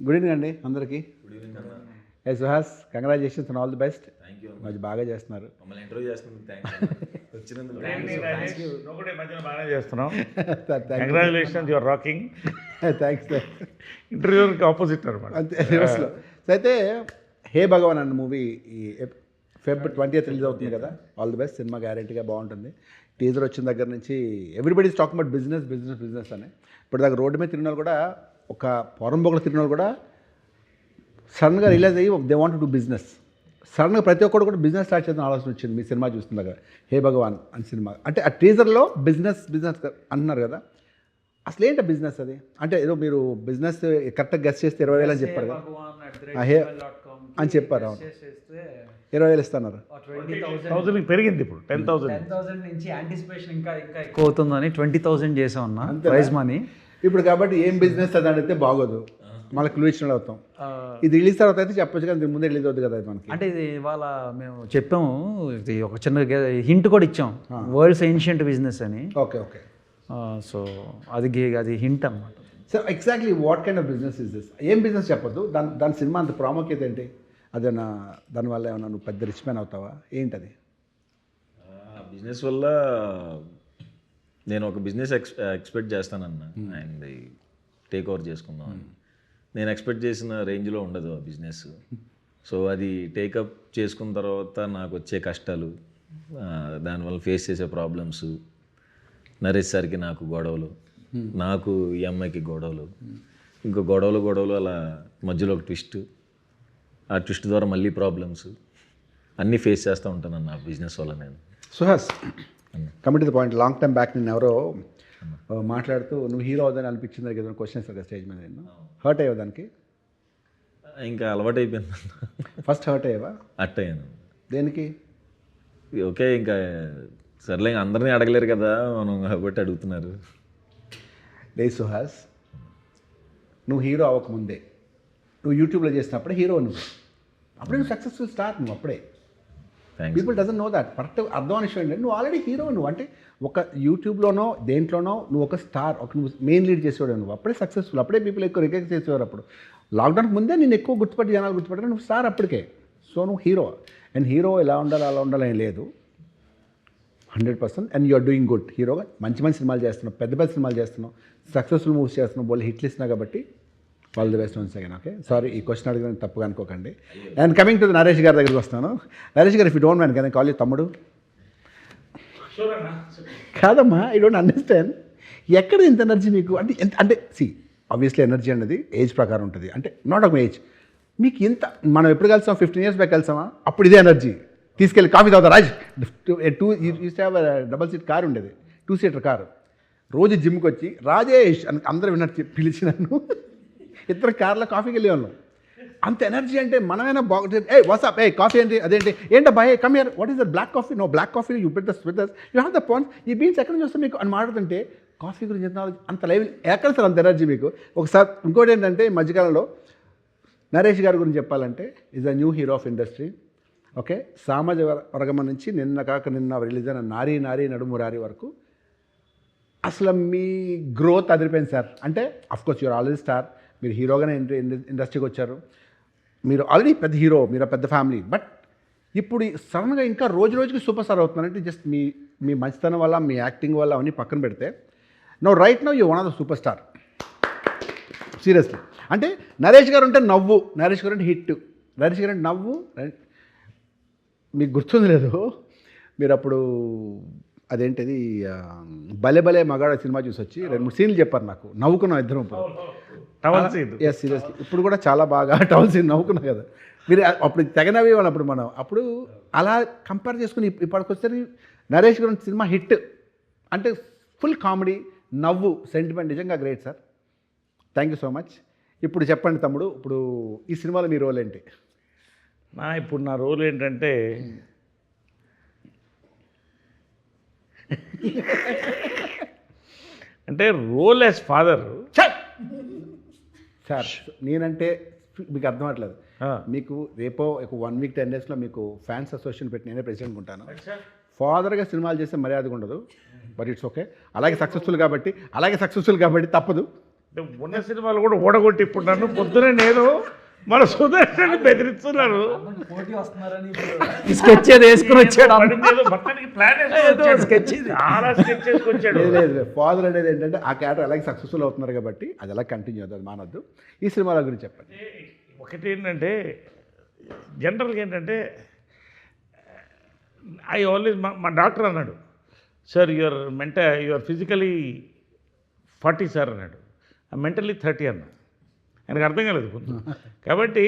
Good evening అండి అందరికీ. Good evening అన్న. ఏ Suhas, congratulations and all the best. Thank you మంచి బాగా చేస్తున్నారు. మమ్మల్ని ఇంటర్వ్యూ చేస్తున్నందుకు థ్యాంక్స్ వచ్చినందుకు. కూడా మధ్యన బాగానే చేస్తున్నాం. Thanks congratulations, your rocking. Thanks. ఇంటర్వ్యూకి ఆపోజిట్ అనమాట. అంతే రివర్స్లో. సో అయితే హే భగవాన్ అన్న మూవీ ఈ Feb 20th రిలీజ్ అవుతుంది కదా. All the best. సినిమా గ్యారెంటీగా బాగుంటుంది. టీజర్ వచ్చిన దగ్గర నుంచి everybody talking about business business business అని. ఇప్పుడు దాకా రోడ్డు మీద తిరిగిన వాళ్ళు కూడా, ఒక పొరంబొకలు తిరిగిన వాళ్ళు కూడా సడన్గా రిలీజ్ అయ్యి they want to do business. సడన్గా ప్రతి ఒక్కరు కూడా బిజినెస్ స్టార్ట్ చేద్దాం ఆలోచన వచ్చింది మీ సినిమా చూస్తున్న దగ్గర. హే భగవాన్ అని సినిమా అంటే ఆ టీజర్లో బిజినెస్ బిజినెస్ అంటున్నారు కదా. అసలు ఏంటి బిజినెస్ అది? అంటే ఏదో మీరు బిజినెస్ కరెక్ట్గా గెస్ట్ చేస్తే 20,000 అని చెప్పారు కదా. అని చెప్పారు. అవును, 20,000 ఇస్తున్నారు. 20,000 పెరిగింది ఇప్పుడు 10,000 నుంచి. యాంటిసిపేషన్ ఇంకా ఇంకా ఎక్కువ అవుతుందని 20,000 చేసాం అన్న ప్రైజ్ మనీ. ఇప్పుడు కాబట్టి ఏం బిజినెస్ అది అడిగితే బాగోదు, మళ్ళీ క్లూ ఇచ్చిన అవుతాం. ఇది రిలీజ్ తర్వాత అయితే చెప్పొచ్చు కదా, దీని ముందే రిలీజ్ అవుతుంది కదా మనకి. అంటే ఇది ఇవాళ మేము చెప్పాము, ఇది ఒక చిన్న హింట్ కూడా ఇచ్చాం, వరల్డ్స్ ఏన్షియంట్ బిజినెస్ అని. Okay okay. సో అది హింట్ అన్నమాట. So exactly what kind of business is this? ఏం బిజినెస్ చెప్పొద్దు, దాని సినిమా అంత ప్రాముఖ్యత ఏంటి? అదేనా దానివల్ల ఏమన్నా నువ్వు పెద్ద రిచ్ మ్యాన్ అవుతావా ఏంటది? బిజినెస్ వల్ల నేను ఒక బిజినెస్ ఎక్స్పెక్ట్ చేస్తానన్న, అండ్ టేక్ ఓవర్ చేసుకుందాం అని. నేను ఎక్స్పెక్ట్ చేసిన రేంజ్లో ఉండదు ఆ బిజినెస్. సో అది టేకప్ చేసుకున్న తర్వాత నాకు వచ్చే కష్టాలు, దానివల్ల ఫేస్ చేసే ప్రాబ్లమ్స్, నరేష్ సార్కి నాకు గొడవలు, నాకు ఈ అమ్మాయికి గొడవలు, ఇంకో గొడవలు అలా మధ్యలో ఒక ట్విస్ట్, ఆ ట్విస్ట్ ద్వారా మళ్ళీ ప్రాబ్లమ్స్ అన్నీ ఫేస్ చేస్తూ ఉంటాను నా బిజినెస్ వల్ల. నేను Suhas, commit the point. Long time back నేను ఎవరో మాట్లాడుతూ నువ్వు హీరో అవుదని అనిపించింది కదా క్వశ్చన్ సార్ స్టేజ్ మీద. నేను హర్ట్ అయ్యావు దానికి? ఇంకా అలవాటు అయిపోయింది. ఫస్ట్ హర్ట్ అయ్యావా? అట్టయ్యాను. దేనికి? ఓకే, ఇంకా సర్లే, ఇంకా అందరినీ అడగలేరు కదా మనం, కాబట్టి అడుగుతున్నారు. లే సుహాస్, నువ్వు హీరో అవ్వకముందే, నువ్వు యూట్యూబ్లో చేసినప్పుడే హీరో నువ్వు, అప్పుడే నువ్వు సక్సెస్ఫుల్ స్టార్. నువ్వు అప్పుడే thanks. People doesn't know that. Correct అర్థం విషయం ఏంటంటే నువ్వు ఆల్రెడీ హీరో. నువ్వు అంటే ఒక యూట్యూబ్లోనో దేంట్లోనో నువ్వు ఒక స్టార్, ఒక నువ్వు మెయిన్ లీడ్ చేసేవాడు. నువ్వు అప్పుడే సక్సెస్ఫుల్, అప్పుడే పీపుల్ ఎక్కువ రికగ్నైజ్ చేసేవారు. అప్పుడు లాక్డౌన్కి ముందే నేను ఎక్కువ గుర్తుపట్టి జనాలు గుర్తుపట్టాను, నువ్వు స్టార్ అప్పటికే. సో నువ్వు హీరో. అండ్ హీరో ఎలా ఉండాలి అలా ఉండాలని లేదు, 100%. And you're doing good. హీరోగా మంచి మంచి సినిమాలు చేస్తున్నావు, పెద్ద పెద్ద సినిమాలు చేస్తున్నావు, సక్సెస్ఫుల్ మూవీస్ చేస్తున్నావు, బోల్ హిట్లు ఇస్తున్నావు. కాబట్టి all the best once again. Okay, sorry ఈ క్వశ్చన్ అడిగిన తప్పుగా అనుకోకండి. And coming to the Naresh గారి దగ్గరికి వస్తాను. నరేష్ గారు, if you don't mind can I call you తమ్ముడు? కాదమ్మా, ఐ డోంట్ అండర్స్టాండ్. ఎక్కడ ఇంత ఎనర్జీ మీకు? అంటే సి ఆబ్వియస్లీ ఎనర్జీ అనేది ఏజ్ ప్రకారం ఉంటుంది. అంటే నాట్ ఒక ఏజ్. మీకు ఇంత, మనం ఎప్పుడు కలిసాం? 15 years బ్యాక్ కలిసామా? అప్పుడు ఇదే ఎనర్జీ. తీసుకెళ్ళి కాఫీ తాగుతా రాజ్, 2 డబల్ సీట్ కారు ఉండేది, 2-seater కారు. రోజు జిమ్కి వచ్చి రాజేష్ అని అందరూ విన్నట్టు పిలిచి నన్ను ఇద్దరు కార్లో కాఫీకి వెళ్ళేవాళ్ళం. అంత ఎనర్జీ. అంటే మనమైనా బాగుంటుంది. ఏ వాట్సాప్, ఏ కాఫీ ఏంటి, అదేంటి, ఏంటబ్బా, ఏ come here, what is the black coffee? No black coffee, you beat this with this, you have the points, ఈ బీన్స్ ఎక్కడి నుంచి వస్తే మీకు అని మాట్లాడుతుంటే కాఫీ గురించి ఎంత అంత లైవ్ ఎక్కడ సార్ అంత ఎనర్జీ మీకు? ఒకసారి ఇంకోటి ఏంటంటే ఈ మధ్యకాలంలో నరేష్ గారి గురించి చెప్పాలంటే is a new hero of industry. Okay, సామాజిక వర్గం నుంచి నిన్న రిలీజ్ అయిన నారీ నారీ నడుము రారి వరకు అసలు మీ గ్రోత్ అదిరిపోయింది సార్. అంటే అఫ్కోర్స్ యూఆర్ ఆల్రెడీ స్టార్, మీరు హీరోగానే ఇండస్ట్రీకి వచ్చారు, మీరు ఆల్రెడీ పెద్ద హీరో, మీరు పెద్ద ఫ్యామిలీ. బట్ ఇప్పుడు సడన్గా ఇంకా రోజు రోజుకి సూపర్ స్టార్ అవుతున్నారంటే జస్ట్ మీ మంచితనం వల్ల, మీ యాక్టింగ్ వల్ల అవన్నీ పక్కన పెడితే no right no you one of the super star seriously. అంటే నరేష్ గారు అంటే నవ్వు, నరేష్ గారు అంటే హిట్, నరేష్ గారు అంటే నవ్వు. మీకు గుర్తుంది లేదు, మీరు అప్పుడు అదేంటిది భలే భలే మగాడ సినిమా చూసి వచ్చి 2-3 సీన్లు చెప్పారు నాకు, నవ్వుకున్నాం ఇద్దరం. ఎస్ సీరియస్లీ, ఇప్పుడు కూడా చాలా బాగా టవల్ సీన్ నవ్వుకున్నాం కదా మీరు. అప్పుడు తెగనవి వాళ్ళు అప్పుడు మనం అప్పుడు అలా కంపేర్ చేసుకుని ఇప్పటికి వస్తే నరేష్ గారి సినిమా హిట్. అంటే ఫుల్ కామెడీ, నవ్వు, సెంటిమెంట్, నిజంగా great sir. Thank you so much. ఇప్పుడు చెప్పండి తమ్ముడు, ఇప్పుడు ఈ సినిమాలో మీ రోల్ ఏంటి? ఇప్పుడు నా రోల్ ఏంటంటే అంటే రోల్ యాజ్ ఫాదర్. సార్ నేనంటే మీకు అర్థం అవ్వట్లేదు. మీకు రేపో 1 week 10 daysలో మీకు ఫ్యాన్స్ అసోసియేషన్ పెట్టి నేనే ప్రెసిడెంట్ ఉంటాను. ఫాదర్గా సినిమాలు చేస్తే మర్యాదగా ఉండదు, బట్ ఇట్స్ ఓకే. అలాగే సక్సెస్ఫుల్ కాబట్టి తప్పదు. అంటే ఉన్న సినిమాలు కూడా ఓడగొట్టి ఇప్పుడు నన్ను పొద్దునే నేను మన సుదర్శన్ బెదిరిస్తున్నారు. స్కెచ్ ఏదో వేసుకుని వచ్చాడు పడిందేదో మొత్తానికి ప్లాన్ sketch చాలా స్కెచ్ చేసుకొచ్చాడు. లేదు ఫాదర్ అనేది ఏంటంటే ఆ క్యారెక్టర్ అలాగే సక్సెస్ఫుల్ అవుతున్నారు కాబట్టి అది ఎలా కంటిన్యూ అవుతుంది, మానొద్దు. ఈ సినిమాల గురించి చెప్పండి. ఒకటి ఏంటంటే జనరల్గా ఏంటంటే ఐ ఆల్వేస్ మా డాక్టర్ అన్నాడు, సార్ యువర్ ఫిజికలీ 40 సార్ అన్నాడు, మెంటల్లీ 30 అన్నా. ఆయనకు అర్థం కాలేదు కొంచెం. కాబట్టి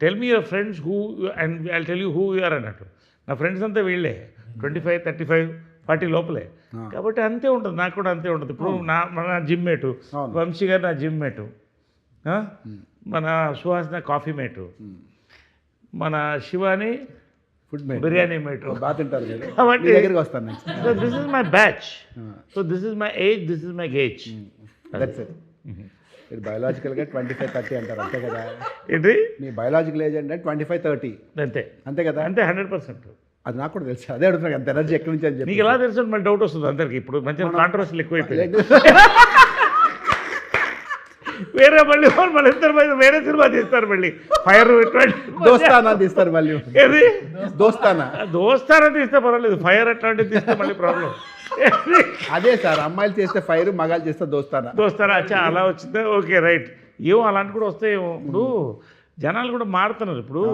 tell me your friends who and I tell you who you're అన్నట్టు. నా ఫ్రెండ్స్ అంతా వీళ్ళే 25, 35, 40 లోపలే. కాబట్టి అంతే ఉంటుంది, నాకు కూడా అంతే ఉంటుంది. ఇప్పుడు మన జిమ్ మేటు వంశీ గారు, నా జిమ్ మేటు, మన సుహాస్ నా కాఫీ మేటు, మన శివాని ఫుడ్ బిర్యానీ మేటు. బాగా తింటారు మీరు. కాబట్టి మీ దగ్గరికి వస్తాను next. So this is my batch, so this is my age, this is my gauge. That's it. మీరు బయోలాజికల్గా 25-30 అంటారు అంతే కదా. ఏంటి మీ బయోలాజికల్ ఏజ్ అంటే 25-30 అంతే అంతే కదా. అంతే 100%. అది నాకు కూడా తెలుసు, అదే అడుగుతున్నాను ఎంత ఎనర్జీ ఎక్కడి నుంచి అని చెప్పి. మీకు ఎలా తెలుసు మళ్ళీ డౌట్ వస్తుంది అందరికి. ఇప్పుడు మంచిగా కాంట్రవర్సీలు ఎక్కువైపోయింది. వేరే మళ్ళీ మన ఇద్దరు వేరే సినిమా తీస్తారు మళ్ళీ ఫైర్ దోస్తానా తీస్తారు మళ్ళీ. ఏది దోస్తానా దోస్తారా తీస్తే పర్వాలేదు, ఫైర్ అట్లాంటివి తీస్తే మళ్ళీ ప్రాబ్లం. అదే సార్, అమ్మాయిలు చేస్తే ఫైర్, మగాళ్ళు చేస్తే దోస్తానా. దోస్తారా అచ్చా అలా వచ్చిందా, ఓకే రైట్. ఏమో అలాంటి కూడా వస్తాయేమో. ఇప్పుడు జనాలు కూడా మారుతున్నారు. ఇప్పుడు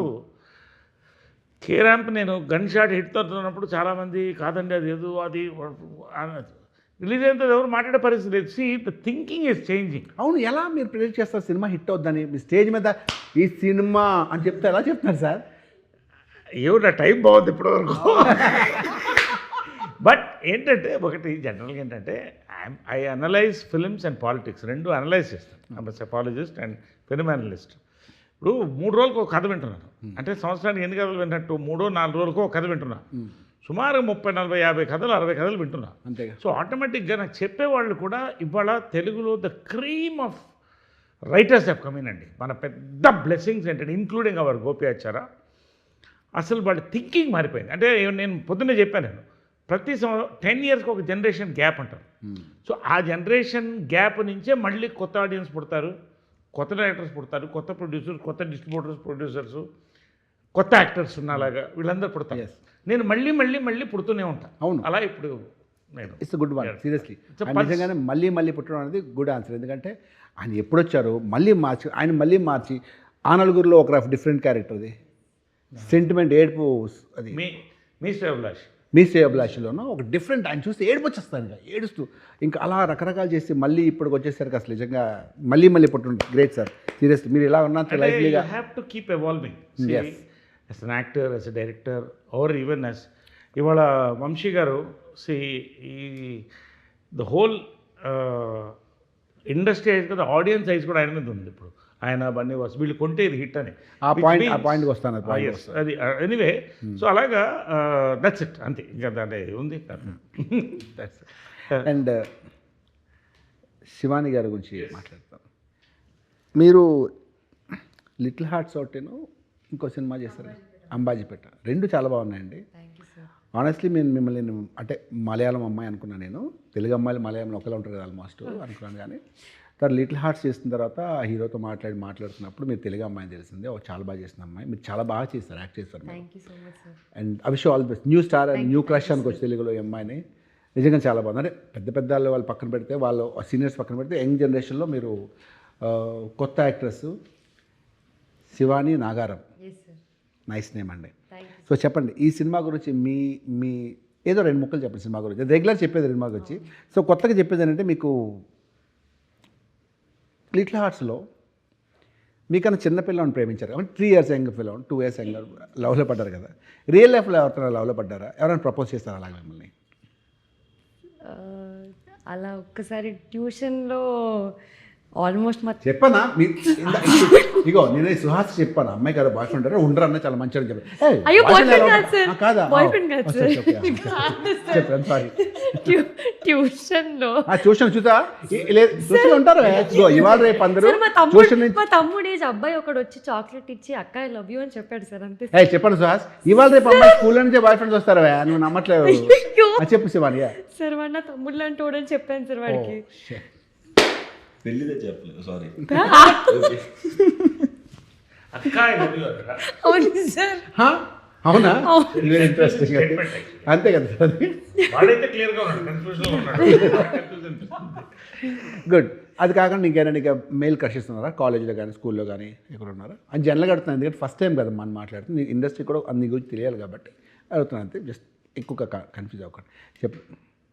కే ర్యాంప్ నేను గన్ షాట్ హిట్ అవుతున్నప్పుడు చాలామంది కాదండి అది ఏదో అది రిలీజ్ అయిన తర్వాత ఎవరు మాట్లాడే పరిస్థితి లేదు. See the thinking is changing. అవును, ఎలా మీరు ప్రిడిక్ట్ చేస్తారు సినిమా హిట్ అవుద్దని? మీ స్టేజ్ మీద ఈ సినిమా అని చెప్తే ఎలా చెప్తున్నారు సార్? ఏమో నా టైం బాగుంది ఇప్పటివరకు. బట్ ఏంటంటే ఒకటి జనరల్గా ఏంటంటే I analyse films and politics రెండు అనలైజ్ చేస్తాను. I'm psychologist and film analyst. ఇప్పుడు 3 రోజులకు ఒక కథ వింటున్నాను, అంటే సంవత్సరానికి ఎన్ని కథలు విన్నట్టు 3-4 రోజులకు ఒక కథ వింటున్నా. సుమారు 30, 40, 50 కథలు, 60 కథలు వింటున్నా. అంతేగా. సో ఆటోమేటిక్గా నాకు చెప్పేవాళ్ళు కూడా ఇవాళ తెలుగులో the cream of writers have come in అండి. మన పెద్ద బ్లెస్సింగ్స్ ఏంటంటే ఇంక్లూడింగ్ అవర్ గోపియాచార. అసలు వాళ్ళ థింకింగ్ మారిపోయింది. అంటే నేను పొద్దున్నే చెప్పాను, నేను ప్రతి 10 ఇయర్స్కి ఒక జనరేషన్ గ్యాప్ అంటారు. సో ఆ జనరేషన్ గ్యాప్ నుంచే మళ్ళీ కొత్త ఆడియన్స్ పుడతారు, కొత్త డైరెక్టర్స్ పుడతారు, కొత్త ప్రొడ్యూసర్స్, కొత్త డిస్ట్రిబ్యూటర్స్, ప్రొడ్యూసర్స్, కొత్త యాక్టర్స్ ఉన్నలాగా వీళ్ళందరూ పుడతారు. నేను మళ్ళీ మళ్ళీ మళ్ళీ పుడుతూనే ఉంటాను. అవును, అలా ఇప్పుడు నేను ఇట్స్ గుడ్ వన్. సీరియస్లీ నిజంగానే మళ్ళీ పుట్టడం అనేది గుడ్ ఆన్సర్. ఎందుకంటే ఆయన ఎప్పుడు వచ్చారు మళ్ళీ మార్చి, ఆయన మళ్ళీ మార్చి ఆ నలుగురిలో ఒక డిఫరెంట్ క్యారెక్టర్, అది సెంటిమెంట్, ఏడుపు, అది మీ శ్రేయభిలాష్, మీ శ్రేయభిలాషిలోనూ ఒక డిఫరెంట్, ఆయన చూస్తే ఏడుపు వచ్చేస్తాను ఇంకా ఏడుస్తూ, ఇంకా అలా రకరకాలు చేసి మళ్ళీ ఇప్పటికి వచ్చేసరికి అసలు నిజంగా మళ్ళీ పుట్టుండే. గ్రేట్ సార్, సీరియస్లీ మీరు ఇలా ఉన్నారు లైఫ్లీగా. You have to keep evolving as an actor, as a director, or even as ఇవాళ వంశీ గారు ఈ ద హోల్ ఇండస్ట్రీ ఐజ్ కదా, ఆడియన్స్ ఐజ్ కూడా ఆయన మీద ఉంది. ఇప్పుడు ఆయన బన్నీ వాస్ వీళ్ళు కొంటే ఇది హిట్ అని ఆ పాయింట్కి వస్తాను. అది ఎనీవే. సో అలాగా దట్స్ ఇట్, అంతే. ఇంకా దాంట్లో ఉంది. అండ్ శివాని గారి గురించి మాట్లాడతాను. మీరు లిటిల్ హార్ట్స్ ఒకటేను ఇంకో సినిమా చేస్తారు అంబాజీపేట, రెండు చాలా బాగున్నాయండి. ఆనెస్ట్లీ మిమ్మల్ని అంటే మలయాళం అమ్మాయి అనుకున్నాను నేను, తెలుగు అమ్మాయిలు మలయాళంలో ఒకలా ఉంటారు కదా ఆల్మోస్ట్ అనుకున్నాను. కానీ తర్వాత లిటిల్ హార్ట్స్ చేసిన తర్వాత ఆ హీరోతో మాట్లాడుతున్నప్పుడు మీరు తెలుగు అమ్మాయిని తెలిసిందే, చాలా బాగా చేసిన అమ్మాయి, మీరు చాలా బాగా చేస్తారు, యాక్ట్ చేస్తారు. And I wish you all the best. New star and new crush అనుకోవచ్చు తెలుగులో ఈ అమ్మాయిని. నిజంగా చాలా బాగుంది. అంటే పెద్ద వాళ్ళు పక్కన పెడితే, వాళ్ళు సీనియర్స్ పక్కన పెడితే, యంగ్ జనరేషన్లో మీరు కొత్త actress Shivani Nagaram, nice name అండి. సో చెప్పండి ఈ సినిమా గురించి, మీ ఏదో 2 ముక్కలు చెప్పండి సినిమా గురించి. రెగ్యులర్ చెప్పేది సినిమా గురించి. సో కొత్తగా చెప్పేది ఏంటంటే, మీకు లిటిల్ హార్ట్స్లో మీకన్నా చిన్న పిల్లని ప్రేమించారు కాబట్టి 3 years యంగ్ పిల్లని, 2 years యంగ్ లవ్లో పడ్డారు కదా. రియల్ లైఫ్లో ఎవరైనా లవ్లో పడ్డారా? ఎవరైనా ప్రపోజ్ చేస్తారా అలాగే మిమ్మల్ని? అలా ఒక్కసారి ట్యూషన్లో ఆల్మోస్ట్ చెప్పనా ఇగో నేను సుహాస్ చెప్పాను, అమ్మాయి కదా బాయ్ ఫ్రెండ్ ఉండరు అన్న చాలా మంచిగా చెప్పాను. అయ్యో బాయ్ఫ్రెండ్ కాదు సార్, కాదా? బాయ్ఫ్రెండ్ కాదు సార్. చెప్పాను సారీ. ట్యూషన్లో ట్యూషన్ చూసా లేదు, ట్యూషన్ ఉంటారు ఇవాళ రేపు అందరూ ట్యూషన్ నుంచి. మా తమ్ముడు ఏజ్ అబ్బాయి ఒకడు వచ్చి చాక్లెట్ ఇచ్చి అక్క ఐ లవ్ యూ అని చెప్పాడు సార్, అంతే. చెప్పండి సుహాస్, ఇవాళ రేపు అమ్మాయి స్కూల్ నుంచే బాయ్ ఫ్రెండ్స్ వస్తారా? నువ్వు నమ్మట్లేదు. చెప్పు శివాని. సార్ వాడు నా తమ్ముడు లాంటి వాడని చెప్పాను సార్ వాడికి. పెళ్ళిదే చెప్పలేదు సారీ. అక్క I love you అక్క. అవును సార్. హా? అవునా వెరీ ఇంట్రెస్టింగ్. అంతే కదా సార్ అది. వాడైతే క్లియర్గా ఉన్నాడు, కన్ఫ్యూజన్లో ఉన్నాడు. గుడ్. అది కాకుండా ఇంకేనా నీకు మెయిల్ క్రషెస్ ఉన్నారా కాలేజ్లో కానీ స్కూల్లో కానీ ఎక్కడ ఉన్నారా అని జనరల్గా అడుగుతున్నాను, ఎందుకంటే ఫస్ట్ టైం కదా మనం మాట్లాడుతుంది, నీ ఇండస్ట్రీ కూడా అన్ని గురించి తెలియాలి కాబట్టి అడుగుతున్నాను అంతే. జస్ట్ ఎక్కువగా కన్ఫ్యూజ్ అవ్వకండి. చెప్పు.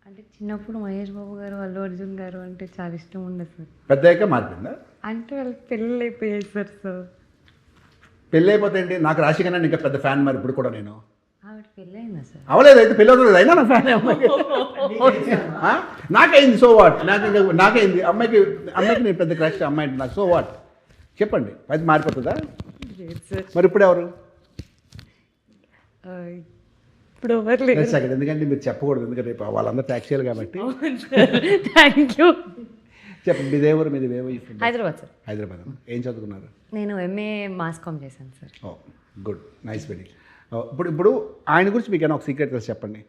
అంటే చిన్నప్పుడు మహేష్ బాబు గారు అల్లు అర్జున్ గారు అంటే చాలా ఇష్టం ఉండదు సార్. పెద్దయ్యాక మారిపోయిందా? అంటే వాళ్ళకి పెళ్ళి అయిపోయాయి సార్. సో పెళ్ళి అయిపోతే ఏంటి? నాకు రాశి కన్నా ఇంకా పెద్ద ఫ్యాన్ మరి ఇప్పుడు కూడా నేను. ఆవిడ పెళ్ళి అయిందా సార్? అవలేదు, అయితే పెళ్ళి అవుతుంది అయినా నా ఫ్యాన్ అమ్మాయికి. నాకైంది సో వాట్, నాకైంది అమ్మాయికి నేను పెద్ద క్రష్ అమ్మాయి అంటే నాకు సో వాట్ చెప్పండి. అది మారిపోతుందా? లేదు సార్. మరి ఇప్పుడు ఎవరు? ఇప్పుడు ఎవరు లేదు. సెకండ్, ఎందుకంటే మీరు చెప్పకూడదు, ఎందుకంటే రేపు వాళ్ళందరూ ట్యాక్స్ చేయాలి కాబట్టి. Thank you. చెప్పండి మీదే ఊరు, మీది వేవో. హైదరాబాద్ సార్. హైదరాబాద్. ఏం చదువుకున్నారు? నేను ఎంఏ మాస్ కామ్ చేశాను సార్. ఓ గుడ్, నైస్ వెరీ. ఇప్పుడు ఆయన గురించి మీకు ఏమైనా ఒక సీక్రెట్ తెలిసి చెప్పండి.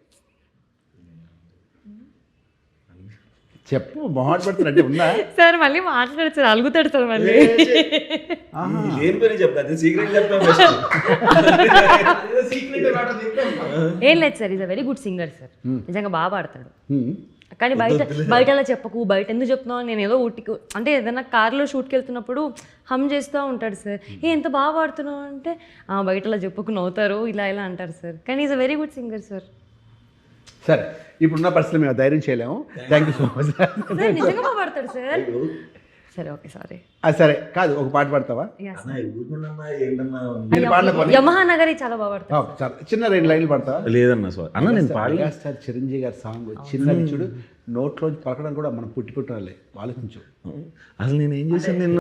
చెప్పు, మొహాట్ పడుతున్నట్టే ఉందా? సార్ మళ్ళీ మాట్లాడారు సార్, అలుగుతాడు సార్ మళ్ళీ. ఏం పని చెప్పా, సీక్రెట్ చెప్పాను. ఏం లేదు sir, is a very good singer sir. నిజంగా బాగా పాడతాడు. కానీ బయట అలా చెప్పకు, బయట ఎందుకు చెప్తున్నావు, నేను ఏదో ఊటికి అంటే ఏదైనా కార్లో షూట్కి వెళ్తున్నప్పుడు హమ్ చేస్తూ ఉంటాడు సార్. ఎంత బాగా పాడుతున్నావు అంటే బయట అలా చెప్పకు, నవ్వుతారు, ఇలా ఇలా అంటారు సార్. కానీ is a very good singer sir. సరే, ఇప్పుడున్న పరిస్థితులు మేము ధైర్యం చేయలేము. Thank you so much. Sir నిజంగా బాగా పాడతాడు సార్. సరే ఓకే సారీ. సరే కాదు, ఒక పాట పాడతావా? ఏంటన్నా నేను పాడలేకపోతే యమహా నగరి చాలా బాగా పాడతాడు. చాలా చిన్న 2 లైన్లు పాడతావా? లేదన్నా సారీ అన్న, నేను పాడలే. మెగాస్టార్ చిరంజీవి గారి సాంగ్ చిన్నది చూడు, నోట్లోంచి పలకడం కూడా మనం పుట్టి పుట్టాలి, ఆలోచించు. అసలు నేను ఏం చేశాను? నేను